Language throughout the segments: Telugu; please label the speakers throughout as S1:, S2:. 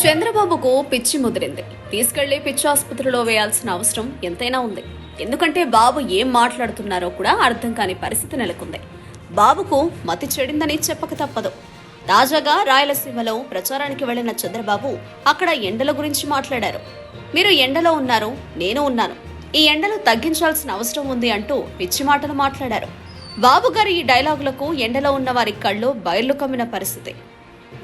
S1: చంద్రబాబుకు పిచ్చి ముదిరింది. తీసుకెళ్లి పిచ్చి ఆసుపత్రిలో వేయాల్సిన అవసరం ఎంతైనా ఉంది. ఎందుకంటే బాబు ఏం మాట్లాడుతున్నారో కూడా అర్థం కాని పరిస్థితి నెలకొంది. బాబుకు మతి చెడిందని చెప్పక తప్పదు. తాజాగా రాయలసీమలో ప్రచారానికి వెళ్లిన చంద్రబాబు అక్కడ ఎండల గురించి మాట్లాడారు. మీరు ఎండలో ఉన్నారు, నేను ఉన్నాను, ఈ ఎండలు తగ్గించాల్సిన అవసరం ఉంది అంటూ పిచ్చి మాటలు మాట్లాడారు. బాబు గారి ఈ డైలాగులకు ఎండలో ఉన్న వారి కళ్ళు బయర్లు కమ్మిన పరిస్థితి.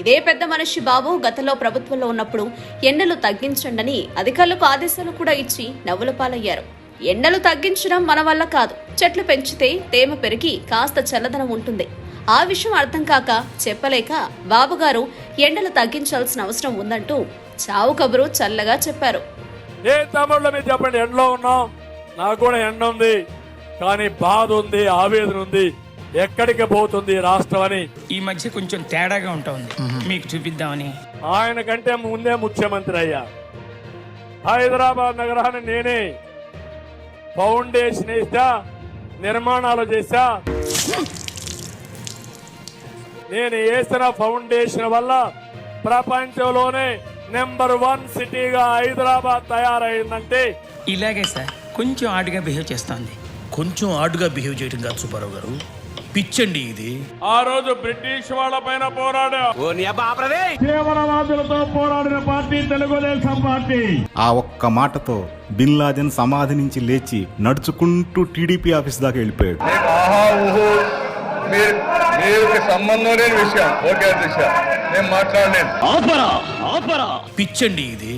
S1: ఇదే పెద్ద మనిషి బాబు గతంలో ప్రభుత్వంలో ఉన్నప్పుడు ఎండలు తగ్గించండని అధికారులకు ఆదేశాలు కూడా ఇచ్చి నవ్వుల పాలయ్యారు. ఎండలు తగ్గించడం మన వల్ల కాదు, చెట్లు పెంచితే తేమ పెరిగి కాస్త చల్లదనం ఉంటుంది. ఆ విషయం అర్థం కాక చెప్పలేక బాబుగారు ఎండలు తగ్గించాల్సిన అవసరం ఉందంటూ చావు కబురు చల్లగా చెప్పారు.
S2: ఏ తమిళ మీద చెప్పండి, ఎండలో ఉన్నాం, నాకు కూడా ఎండ ఉంది, కానీ బాధ ఉంది, ఆవేదన ఉంది, ఎక్కడికి పోతుంది రాష్ట్రం అని.
S3: ఈ మధ్య కొంచెం తేడాగా ఉంటుంది, మీకు చూపిద్దామని.
S2: ఆయన కంటే ముందే ముఖ్యమంత్రి అయ్యా. హైదరాబాద్ నగరాన్ని నేనే ఫౌండేషన్ వేసా, నిర్మాణాలు చేశా. నేను వేసిన ఫౌండేషన్ వల్ల ప్రపంచంలోనే నెంబర్ 1 సిటీగా హైదరాబాద్ తయారైందంటే
S3: ఇలాగే సార్, కొంచెం ఆడుగా బిహేవ్ చేస్తోంది.
S4: కొంచెం ఆడుగా బిహేవ్ చేయడం కాదు సుబ్బారావు గారు, పిచ్చండి ఇది.
S2: ఆ రోజు బ్రిటిష్ వాళ్ళ పైన పోరాడా, తీవ్రవాదులతో పోరాడిన పార్టీ తెలుగుదేశం పార్టీ.
S5: ఆ ఒక్క మాటతో బిన్ లాదెన్ సమాధి నుంచి లేచి నడుచుకుంటూ టీడీపీ ఆఫీస్ దాకా వెళ్ళిపోయాడు.
S6: మీకు సంబంధం లేని విషయం, ఓకే దిశ నేను మాట్లాడలేదు.
S4: పిచ్చండి ఇది.